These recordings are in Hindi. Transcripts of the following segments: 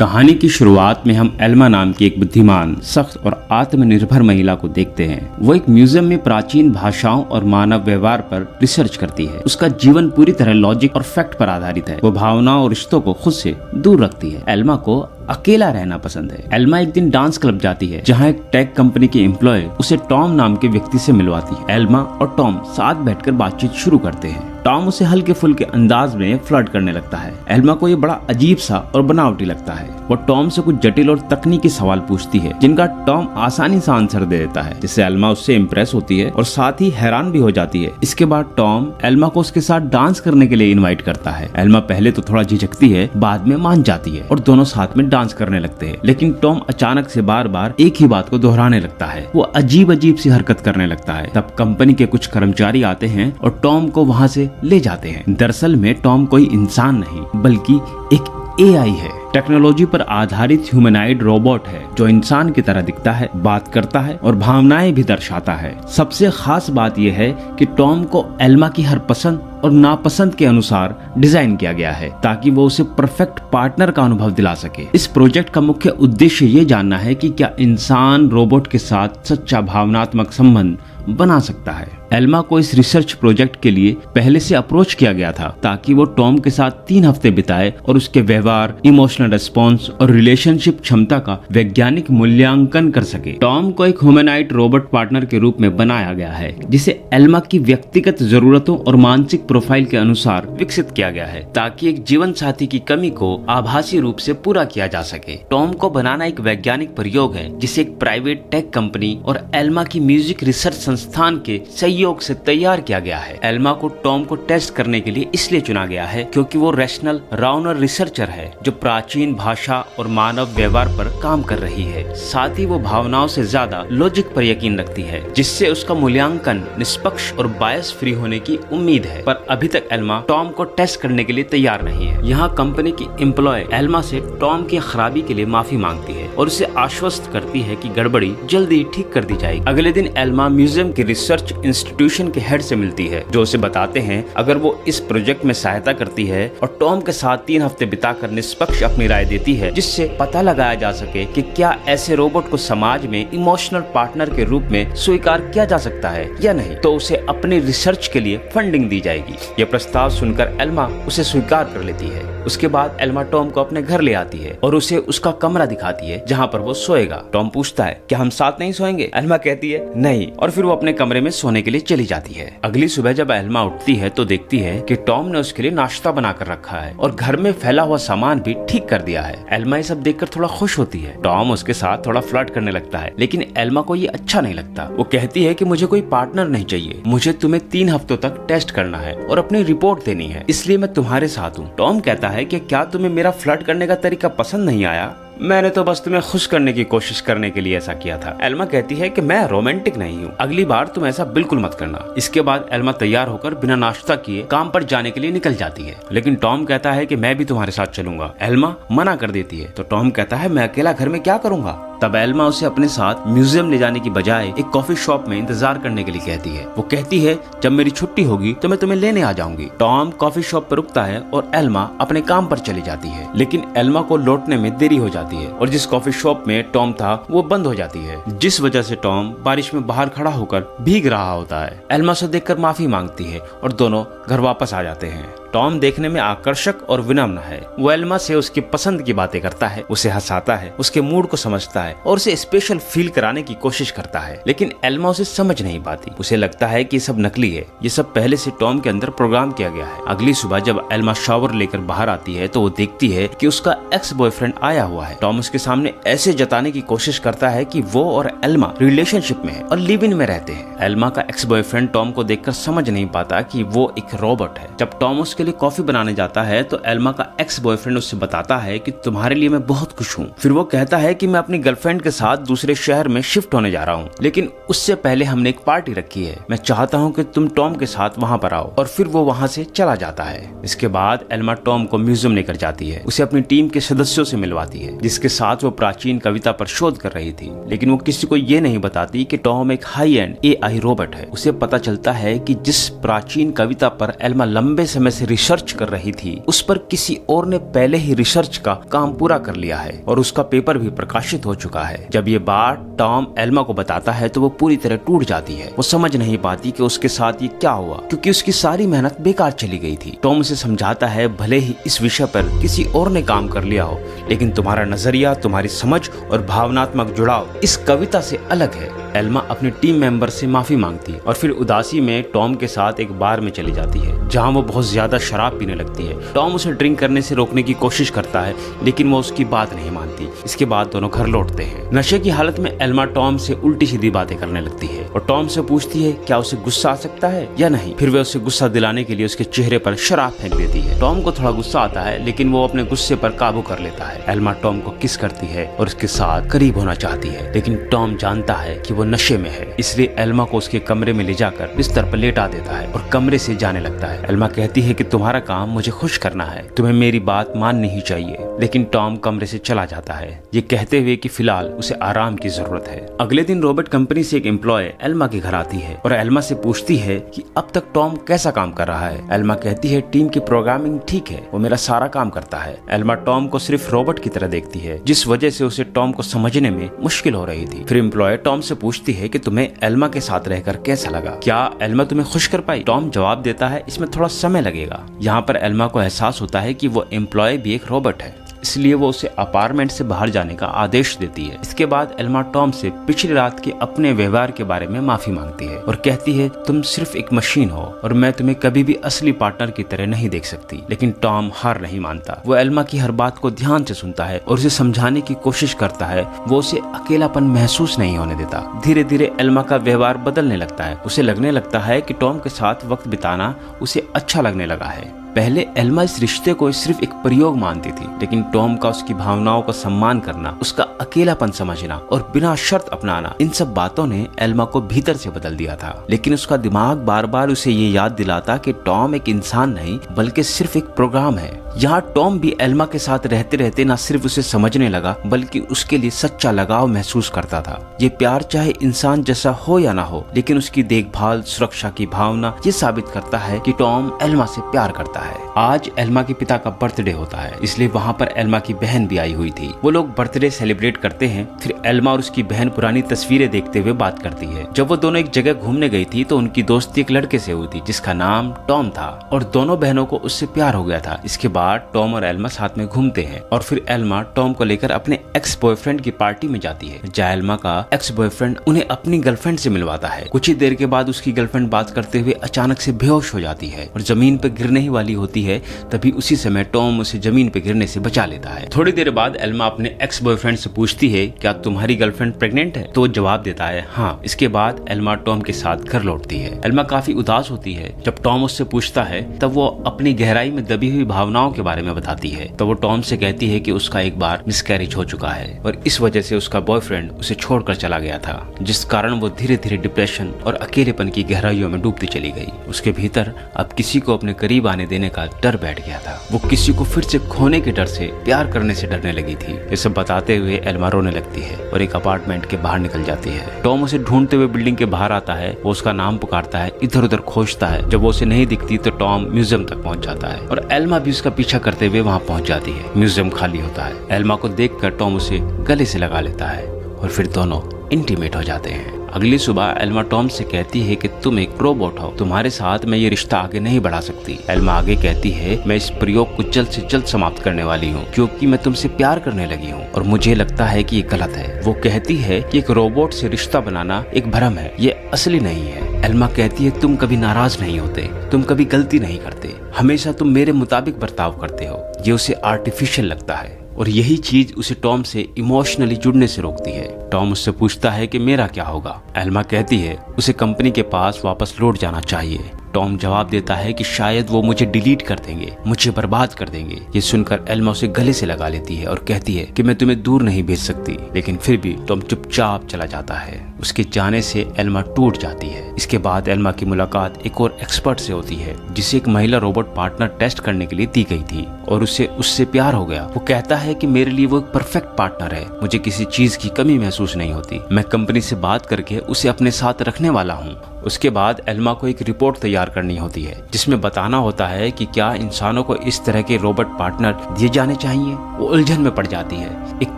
कहानी की शुरुआत में हम एल्मा नाम की एक बुद्धिमान, सख्त और आत्मनिर्भर महिला को देखते हैं। वो एक म्यूजियम में प्राचीन भाषाओं और मानव व्यवहार पर रिसर्च करती है। उसका जीवन पूरी तरह लॉजिक और फैक्ट पर आधारित है। वो भावनाओं और रिश्तों को खुद से दूर रखती है। एल्मा को अकेला रहना पसंद है। एल्मा एक दिन डांस क्लब जाती है, जहाँ एक टेक कंपनी के एम्प्लॉय उसे टॉम नाम के व्यक्ति से मिलवाती है। एल्मा और टॉम साथ बैठकर बातचीत शुरू करते हैं। टॉम उसे हल्के फुल्के अंदाज में फ्लर्ट करने लगता है। एल्मा को ये बड़ा अजीब सा और बनावटी लगता है। वो टॉम से कुछ जटिल और तकनीकी सवाल पूछती है, जिनका टॉम आसानी से आंसर दे देता है, जिससे एल्मा उससे इम्प्रेस होती है और साथ ही हैरान भी हो जाती है। इसके बाद टॉम एल्मा को उसके साथ डांस करने के लिए इनवाइट करता है। एल्मा पहले तो थोड़ा झिझकती है, बाद में मान जाती है और दोनों साथ में डांस करने लगते हैं। लेकिन टॉम अचानक से बार बार एक ही बात को दोहराने लगता है। वो अजीब अजीब सी हरकत करने लगता है। तब कंपनी के कुछ कर्मचारी आते हैं और टॉम को वहाँ से ले जाते हैं। दरअसल में टॉम कोई इंसान नहीं, बल्कि एक AI है। टेक्नोलॉजी पर आधारित ह्यूमनाइड रोबोट है, जो इंसान की तरह दिखता है, बात करता है और भावनाएं भी दर्शाता है। सबसे खास बात यह है कि टॉम को एल्मा की हर पसंद और नापसंद के अनुसार डिजाइन किया गया है, ताकि वो उसे परफेक्ट पार्टनर का अनुभव दिला सके। इस प्रोजेक्ट का मुख्य उद्देश्य ये जानना है कि क्या इंसान रोबोट के साथ सच्चा भावनात्मक संबंध बना सकता है। एल्मा को इस रिसर्च प्रोजेक्ट के लिए पहले से अप्रोच किया गया था, ताकि वो टॉम के साथ 3 हफ्ते बिताए और उसके व्यवहार, इमोशनल रिस्पॉन्स और रिलेशनशिप क्षमता का वैज्ञानिक मूल्यांकन कर सके। टॉम को एक ह्यूमनाइड रोबोट पार्टनर के रूप में बनाया गया है, जिसे एल्मा की व्यक्तिगत जरूरतों और मानसिक प्रोफाइल के अनुसार विकसित किया गया है, ताकि एक जीवन साथी की कमी को आभासी रूप से पूरा किया जा सके। टॉम को बनाना एक वैज्ञानिक प्रयोग है, जिसे एक प्राइवेट टेक कंपनी और एल्मा की म्यूजिक रिसर्च संस्थान के सहयोग से तैयार किया गया है। एल्मा को टॉम को टेस्ट करने के लिए इसलिए चुना गया है क्योंकि वो रैशनल राउनर रिसर्चर है, जो प्राचीन भाषा और मानव व्यवहार पर काम कर रही है। साथ ही वो भावनाओं से ज्यादा लॉजिक पर यकीन रखती है, जिससे उसका मूल्यांकन निष्पक्ष और बायस फ्री होने की उम्मीद है। पर अभी तक एल्मा टॉम को टेस्ट करने के लिए तैयार नहीं है। यहाँ कंपनी की एम्प्लॉय एल्मा से टॉम की खराबी के लिए माफी मांगती है और उसे आश्वस्त करती है कि गड़बड़ी जल्दी ठीक कर दी जाएगी। अगले दिन एल्मा म्यूजियम के रिसर्च इंस्टीट्यूशन के हेड से मिलती है, जो उसे बताते हैं अगर वो इस प्रोजेक्ट में सहायता करती है और टॉम के साथ 3 हफ्ते बिताकर निष्पक्ष अपनी राय देती है, जिससे पता लगाया जा सके कि क्या ऐसे रोबोट को समाज में इमोशनल पार्टनर के रूप में स्वीकार किया जा सकता है या नहीं, तो उसे अपनी रिसर्च के लिए फंडिंग दी जाएगी। यह प्रस्ताव सुनकर एल्मा उसे स्वीकार कर लेती है। उसके बाद एल्मा टॉम को अपने घर ले आती है और उसे उसका कमरा दिखाती है, जहाँ पर वो सोएगा। टॉम पूछता है, क्या हम साथ नहीं सोएंगे? एल्मा कहती है नहीं, और फिर वो अपने कमरे में सोने के लिए चली जाती है। अगली सुबह जब एल्मा उठती है तो देखती है कि टॉम ने उसके लिए नाश्ता बनाकर रखा है और घर में फैला हुआ सामान भी ठीक कर दिया है। एल्मा ये सब देखकर थोड़ा खुश होती है। टॉम उसके साथ थोड़ा फ्लर्ट करने लगता है, लेकिन एल्मा को ये अच्छा नहीं लगता। वो कहती है कि मुझे कोई पार्टनर नहीं चाहिए, मुझे तुम्हें 3 हफ्तों तक टेस्ट करना है और अपनी रिपोर्ट देनी है, इसलिए मैं तुम्हारे साथ हूँ। टॉम कहता है कि क्या तुम्हें मेरा फ्लर्ट करने का तरीका पसंद नहीं आया? मैंने तो बस तुम्हें खुश करने की कोशिश करने के लिए ऐसा किया था। एल्मा कहती है कि मैं रोमांटिक नहीं हूँ, अगली बार तुम ऐसा बिल्कुल मत करना। इसके बाद एल्मा तैयार होकर बिना नाश्ता किए काम पर जाने के लिए निकल जाती है, लेकिन टॉम कहता है कि मैं भी तुम्हारे साथ चलूंगा। एल्मा मना कर देती है, तो टॉम कहता है मैं अकेला घर में क्या करूंगा। तब एल्मा उसे अपने साथ म्यूजियम ले जाने की बजाय एक कॉफी शॉप में इंतजार करने के लिए कहती है। वो कहती है जब मेरी छुट्टी होगी तो मैं तुम्हें लेने आ जाऊंगी। टॉम कॉफी शॉप पर रुकता है और एल्मा अपने काम पर चली जाती है, लेकिन एल्मा को लौटने में देरी हो जाती है और जिस कॉफी शॉप में टॉम था वो बंद हो जाती है, जिस वजह से टॉम बारिश में बाहर खड़ा होकर भीग रहा होता है। एल्मा उसे देखकर माफी मांगती है और दोनों घर वापस आ जाते हैं। टॉम देखने में आकर्षक और विनम्र है। वो एल्मा से उसकी पसंद की बातें करता है, उसे हंसाता है, उसके मूड को समझता है और उसे स्पेशल फील कराने की कोशिश करता है, लेकिन एल्मा उसे समझ नहीं पाती। उसे लगता है कि ये सब नकली है, ये सब पहले से टॉम के अंदर प्रोग्राम किया गया है। अगली सुबह जब एल्मा शावर लेकर बाहर आती है तो वो देखती है कि उसका एक्स बॉयफ्रेंड आया हुआ है। टॉम उसके सामने ऐसे जताने की कोशिश करता है कि वो और एल्मा रिलेशनशिप में है और लिव इन में रहते हैं। एल्मा का एक्स बॉयफ्रेंड टॉम को देखकर समझ नहीं पाता कि वो एक रोबोट है। जब टॉम उसके लिए कॉफी बनाने जाता है तो एल्मा का एक्स बॉयफ्रेंड उससे बताता है कि तुम्हारे लिए मैं बहुत खुश हूँ। फिर वो कहता है कि मैं अपनी गर्लफ्रेंड गर्लफ्रेंड के साथ दूसरे शहर में शिफ्ट होने जा रहा हूँ, लेकिन उससे पहले हमने एक पार्टी रखी है। मैं चाहता हूँ कि तुम टॉम के साथ वहाँ पर आओ। और फिर वो वहाँ से चला जाता है। इसके बाद एल्मा टॉम को म्यूजियम लेकर जाती है, उसे अपनी टीम के सदस्यों से मिलवाती है जिसके साथ वो प्राचीन कविता पर शोध कर रही थी। लेकिन वो किसी को ये नहीं बताती कि टॉम एक हाई एंड AI रोबोट है। उसे पता चलता है कि जिस प्राचीन कविता पर एल्मा लंबे समय से रिसर्च कर रही थी उस पर किसी और ने पहले ही रिसर्च का काम पूरा कर लिया है और उसका पेपर भी प्रकाशित हो चुका है। जब ये बात टॉम एल्मा को बताता है तो वो पूरी तरह टूट जाती है। वो समझ नहीं पाती कि उसके साथ ये क्या हुआ, क्योंकि उसकी सारी मेहनत बेकार चली गई थी। टॉम उसे समझाता है भले ही इस विषय पर किसी और ने काम कर लिया हो, लेकिन तुम्हारा नजरिया, तुम्हारी समझ और भावनात्मक जुड़ाव इस कविता से अलग है। एल्मा अपने टीम मेंबर से माफी मांगती और फिर उदासी में टॉम के साथ एक बार में चली जाती है जहां वो बहुत ज्यादा शराब पीने लगती है। टॉम उसे ड्रिंक करने से रोकने की कोशिश करता है, लेकिन वो उसकी बात नहीं मानती। इसके बाद दोनों घर लौटते हैं। नशे की हालत में एल्मा टॉम से उल्टी सीधी बातें करने लगती है और टॉम से पूछती है क्या उसे गुस्सा आ सकता है या नहीं। फिर वे उसे गुस्सा दिलाने के लिए उसके चेहरे पर शराब फेंक देती है। टॉम को थोड़ा गुस्सा आता है, लेकिन वो अपने गुस्से पर काबू कर लेता है। एल्मा टॉम को किस करती है और उसके साथ करीब होना चाहती है, लेकिन टॉम जानता है कि वो नशे में है, इसलिए एल्मा को उसके कमरे में ले जाकर बिस्तर पर लेटा देता है और कमरे से जाने लगता है। एल्मा कहती है कि तुम्हारा काम मुझे खुश करना है, तुम्हें मेरी बात माननी ही चाहिए। लेकिन टॉम कमरे से चला जाता है, ये कहते हुए कि फिलहाल उसे आराम की जरूरत है। अगले दिन रोबोट कंपनी से एक एम्प्लॉय एल्मा के घर आती है और एल्मा से पूछती है कि अब तक टॉम कैसा काम कर रहा है। एल्मा कहती है टीम की प्रोग्रामिंग ठीक है, वो मेरा सारा काम करता है। एल्मा टॉम को सिर्फ रोबोट की तरह देखती है, जिस वजह से उसे टॉम को समझने में मुश्किल हो रही थी। फिर एम्प्लॉय टॉम से पूछती है कि तुम्हें एल्मा के साथ रहकर कैसा लगा, क्या एल्मा तुम्हें खुश कर पाई। टॉम जवाब देता है इसमें थोड़ा समय लगेगा। यहाँ पर एल्मा को एहसास होता है कि वो एम्प्लॉय भी एक रोबोट है, इसलिए वो उसे अपार्टमेंट से बाहर जाने का आदेश देती है। इसके बाद एल्मा टॉम से पिछली रात के अपने व्यवहार के बारे में माफी मांगती है और कहती है तुम सिर्फ एक मशीन हो और मैं तुम्हें कभी भी असली पार्टनर की तरह नहीं देख सकती। लेकिन टॉम हार नहीं मानता। वो एल्मा की हर बात को ध्यान से सुनता है और उसे समझाने की कोशिश करता है। वो उसे अकेलापन महसूस नहीं होने देता। धीरे धीरे एल्मा का व्यवहार बदलने लगता है। उसे लगने लगता है कि टॉम के साथ वक्त बिताना उसे अच्छा लगने लगा है। पहले एल्मा इस रिश्ते को सिर्फ एक प्रयोग मानती थी, लेकिन टॉम का उसकी भावनाओं का सम्मान करना, उसका अकेलापन समझना और बिना शर्त अपनाना, इन सब बातों ने एल्मा को भीतर से बदल दिया था। लेकिन उसका दिमाग बार बार उसे ये याद दिलाता कि टॉम एक इंसान नहीं बल्कि सिर्फ एक प्रोग्राम है। यहाँ टॉम भी एल्मा के साथ रहते रहते न सिर्फ उसे समझने लगा बल्कि उसके लिए सच्चा लगाव महसूस करता था। ये प्यार चाहे इंसान जैसा हो या ना हो, लेकिन उसकी देखभाल, सुरक्षा की भावना ये साबित करता है कि टॉम एल्मा से प्यार करता है। आज एल्मा के पिता का बर्थडे होता है, इसलिए वहाँ पर एल्मा की बहन भी आई हुई थी। वो लोग बर्थडे सेलिब्रेट करते हैं। फिर एल्मा और उसकी बहन पुरानी तस्वीरें देखते हुए बात करती है। जब वो दोनों एक जगह घूमने गई थी तो उनकी दोस्ती एक लड़के से हुई थी जिसका नाम टॉम था और दोनों बहनों को उससे प्यार हो गया था। इसके बाद टॉम और एल्मा साथ में घूमते हैं और फिर एल्मा टॉम को लेकर अपने एक्स बॉयफ्रेंड की पार्टी में जाती है, जहाँ एल्मा का एक्स बॉयफ्रेंड उन्हें अपनी गर्लफ्रेंड से मिलवाता है। कुछ ही देर के बाद उसकी गर्लफ्रेंड बात करते हुए अचानक से बेहोश हो जाती है और जमीन पर गिरने ही वाली होती है। तभी उसी समय टॉम उसे जमीन पर गिरने से बचा लेता है। थोड़ी देर बाद एल्मा अपने एक्स बॉयफ्रेंड से पूछती है क्या तुम्हारी गर्लफ्रेंड प्रेग्नेंट है, तो वो जवाब देता है हाँ। इसके बाद एल्मा टॉम के साथ घर लौटती है। एल्मा काफी उदास होती है। जब टॉम उससे पूछता है तब वो अपनी गहराई में दबी हुई भावनाओं के बारे में बताती है। तो वो टॉम से कहती है कि उसका एक बार मिसकैरेज हो चुका है और इस वजह से उसका बॉयफ्रेंड उसे छोड़कर चला गया था, जिस कारण वो धीरे धीरे डिप्रेशन और अकेलेपन की गहराइयों में डूबती चली गई। उसके भीतर अब किसी को अपने करीब आने देने का डर बैठ गया था। वो किसी को फिर से खोने के डर से, प्यार करने से डरने लगी थी। ये सब बताते हुए एल्मा रोने लगती है और एक अपार्टमेंट के बाहर निकल जाती है। टॉम उसे ढूंढते हुए बिल्डिंग के बाहर आता है। वो उसका नाम पुकारता है, इधर उधर खोजता है। जब वो उसे नहीं दिखती तो टॉम म्यूजियम तक पहुंच जाता है और एल्मा भी उसका पीछा करते हुए वहां पहुंच जाती है। म्यूजियम खाली होता है। एल्मा को देखकर टॉम उसे गले से लगा लेता है और फिर दोनों इंटीमेट हो जाते हैं। अगली सुबह एल्मा टॉम से कहती है कि तुम एक रोबोट हो, तुम्हारे साथ मैं ये रिश्ता आगे नहीं बढ़ा सकती। एल्मा आगे कहती है मैं इस प्रयोग को जल्द से जल्द समाप्त करने वाली हूँ क्योंकि मैं तुमसे प्यार करने लगी हूँ और मुझे लगता है कि ये गलत है। वो कहती है कि एक रोबोट से रिश्ता बनाना एक भ्रम है, ये असली नहीं है। एल्मा कहती है तुम कभी नाराज नहीं होते, तुम कभी गलती नहीं करते, हमेशा तुम मेरे मुताबिक बर्ताव करते हो। ये उसे आर्टिफिशियल लगता है और यही चीज उसे टॉम से इमोशनली जुड़ने से रोकती है। टॉम उससे पूछता है कि मेरा क्या होगा। एल्मा कहती है उसे कंपनी के पास वापस लौट जाना चाहिए। टॉम जवाब देता है कि शायद वो मुझे डिलीट कर देंगे, मुझे बर्बाद कर देंगे। ये सुनकर एल्मा उसे गले से लगा लेती है और कहती है कि मैं तुम्हें दूर नहीं भेज सकती, लेकिन फिर भी टॉम चुपचाप चला जाता है। उसके जाने से एल्मा टूट जाती है। इसके बाद एल्मा की मुलाकात एक और एक्सपर्ट से होती है जिसे एक महिला रोबोट पार्टनर टेस्ट करने के लिए दी गई थी और उसे उससे प्यार हो गया। वो कहता है कि मेरे लिए वो एक परफेक्ट पार्टनर है, मुझे किसी चीज की कमी महसूस नहीं होती, मैं कंपनी से बात करके उसे अपने साथ रखने वाला हूँ। उसके बाद एल्मा को एक रिपोर्ट तैयार करनी होती है जिसमें बताना होता है कि क्या इंसानों को इस तरह के रोबोट पार्टनर दिए जाने चाहिए। वो उलझन में पड़ जाती है। एक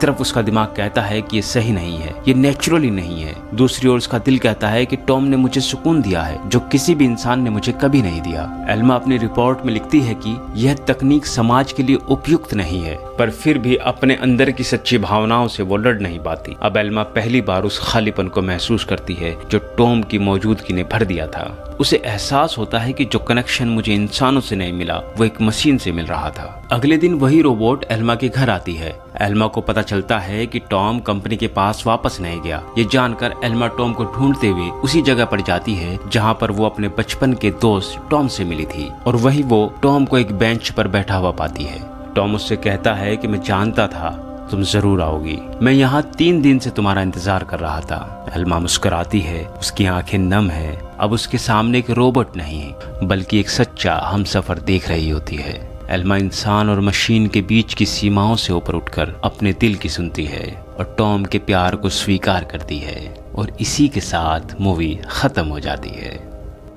तरफ उसका दिमाग कहता है कि ये सही नहीं है, ये नेचुरली नहीं है। दूसरी ओर उसका दिल कहता है कि टॉम ने मुझे सुकून दिया है जो किसी भी इंसान ने मुझे कभी नहीं दिया। एल्मा अपनी रिपोर्ट में लिखती है कि यह तकनीक समाज के लिए उपयुक्त नहीं है, पर फिर भी अपने अंदर की सच्ची भावनाओं से वो लड़ नहीं पाती। अब एल्मा पहली बार उस खालीपन को महसूस करती है जो टॉम की मौजूदगी ने भर दिया था। उसे एहसास होता है कि जो कनेक्शन मुझे इंसानों से नहीं मिला वो एक मशीन से मिल रहा था। अगले दिन वही रोबोट एल्मा के घर आती है। एल्मा को पता चलता है कि टॉम कंपनी के पास वापस नहीं गया। ये जानकर एल्मा टॉम को ढूंढते हुए उसी जगह पर जाती है जहाँ पर वो अपने बचपन के दोस्त टॉम से मिली थी और वही वो टॉम को एक बेंच पर बैठा हुआ पाती है। टॉम उससे कहता है कि मैं जानता था तुम जरूर आओगी, मैं यहाँ 3 दिन से तुम्हारा इंतजार कर रहा था। एल्मा मुस्कुराती है, उसकी आंखें नम है। अब उसके सामने एक रोबोट नहीं बल्कि एक सच्चा हमसफर देख रही होती है। एल्मा इंसान और मशीन के बीच की सीमाओं से ऊपर उठकर अपने दिल की सुनती है और टॉम के प्यार को स्वीकार करती है और इसी के साथ मूवी खत्म हो जाती है।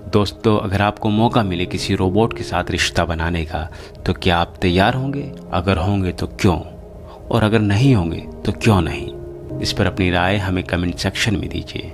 दोस्तों, अगर आपको मौका मिले किसी रोबोट के साथ रिश्ता बनाने का तो क्या आप तैयार होंगे? अगर होंगे तो क्यों, और अगर नहीं होंगे तो क्यों नहीं? इस पर अपनी राय हमें कमेंट सेक्शन में दीजिए।